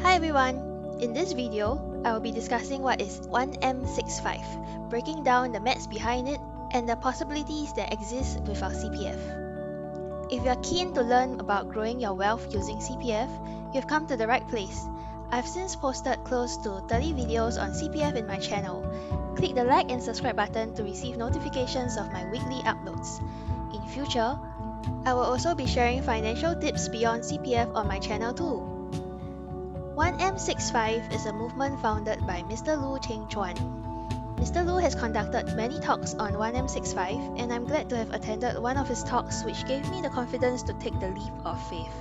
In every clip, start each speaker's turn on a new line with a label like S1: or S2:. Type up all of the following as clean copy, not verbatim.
S1: Hi everyone! In this video, I will be discussing what is 1M65, breaking down the maths behind it and the possibilities that exist with our CPF. If you are keen to learn about growing your wealth using CPF, you've come to the right place. I've since posted close to 30 videos on CPF in my channel. Click the like and subscribe button to receive notifications of my weekly uploads. In future, I will also be sharing financial tips beyond CPF on my channel too. 1M65 is a movement founded by Mr. Loo Cheng Chuan. Mr. Loo has conducted many talks on 1M65, and I'm glad to have attended one of his talks, which gave me the confidence to take the leap of faith.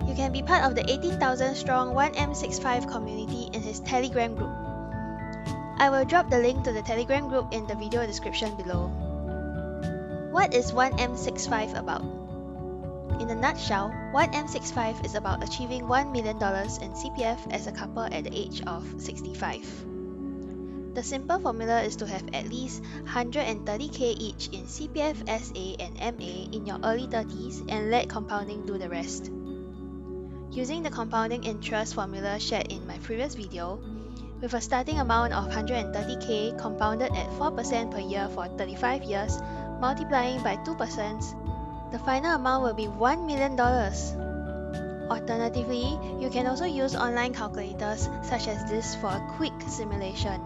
S1: You can be part of the 18,000 strong 1M65 community in his Telegram group. I will drop the link to the Telegram group in the video description below. What is 1M65 about? In a nutshell, 1M65 is about achieving $1 million in CPF as a couple at the age of 65. The simple formula is to have at least 130k each in CPF, SA and MA in your early 30s and let compounding do the rest. Using the compounding interest formula shared in my previous video, with a starting amount of 130k compounded at 4% per year for 35 years, multiplying by 2%, the final amount will be $1 million. Alternatively, you can also use online calculators such as this for a quick simulation.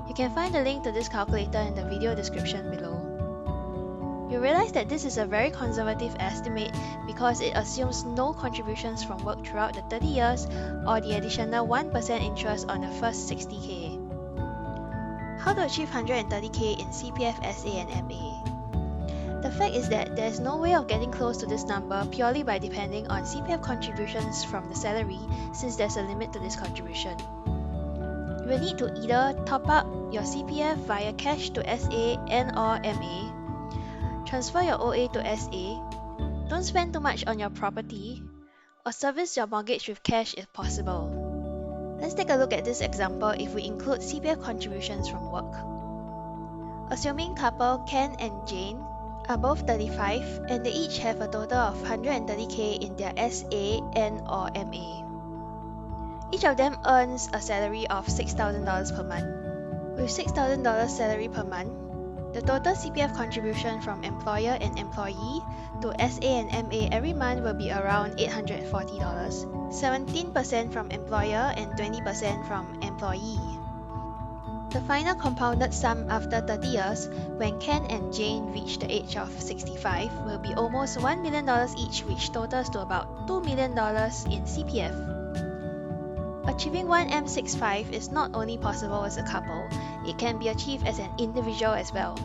S1: You can find the link to this calculator in the video description below. You realize that this is a very conservative estimate because it assumes no contributions from work throughout the 30 years or the additional 1% interest on the first 60k. How to achieve 130k in CPF, SA and MA? The fact is that there is no way of getting close to this number purely by depending on CPF contributions from the salary, since there's a limit to this contribution. You will need to either top up your CPF via cash to SA and/or MA, transfer your OA to SA, don't spend too much on your property, or service your mortgage with cash if possible. Let's take a look at this example if we include CPF contributions from work. Assuming couple Ken and Jane are both 35 and they each have a total of 130k in their SA and/or MA. Each of them earns a salary of $6,000 per month. With $6,000 salary per month, the total CPF contribution from employer and employee to SA and MA every month will be around $840, 17% from employer and 20% from employee. The final compounded sum after 30 years, when Ken and Jane reach the age of 65, will be almost $1 million each, which totals to about $2 million in CPF. Achieving 1M65 is not only possible as a couple, it can be achieved as an individual as well.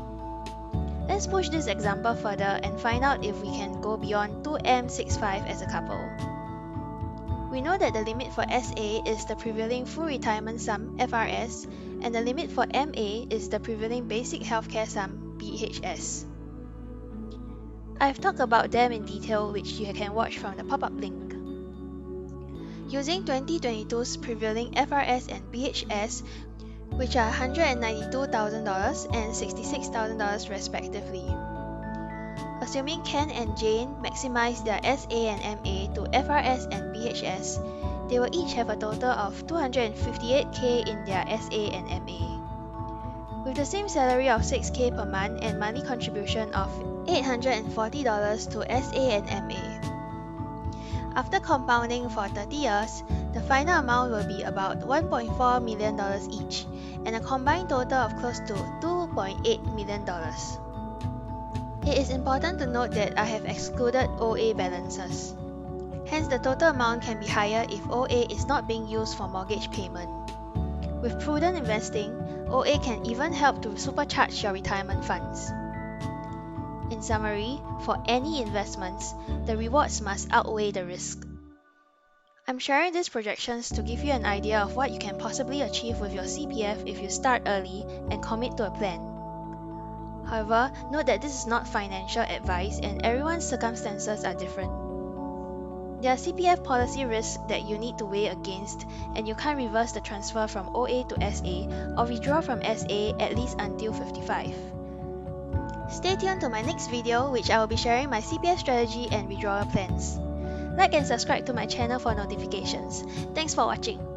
S1: Let's push this example further and find out if we can go beyond 2M65 as a couple. We know that the limit for SA is the prevailing full retirement sum, FRS, and the limit for MA is the prevailing basic healthcare sum, BHS. I've talked about them in detail, which you can watch from the pop-up link. Using 2022's prevailing FRS and BHS, which are $192,000 and $66,000 respectively. Assuming Ken and Jane maximize their SA and MA to FRS and BHS, they will each have a total of 258k in their SA and MA. With the same salary of 6k per month and monthly contribution of $840 to SA and MA. After compounding for 30 years, the final amount will be about $1.4 million each, and a combined total of close to $2.8 million. It is important to note that I have excluded OA balances. Hence, the total amount can be higher if OA is not being used for mortgage payment. With prudent investing, OA can even help to supercharge your retirement funds. In summary, for any investments, the rewards must outweigh the risk. I'm sharing these projections to give you an idea of what you can possibly achieve with your CPF if you start early and commit to a plan. However, note that this is not financial advice and everyone's circumstances are different. There are CPF policy risks that you need to weigh against, and you can't reverse the transfer from OA to SA or withdraw from SA at least until 55. Stay tuned to my next video, which I will be sharing my CPF strategy and withdrawal plans. Like and subscribe to my channel for notifications. Thanks for watching.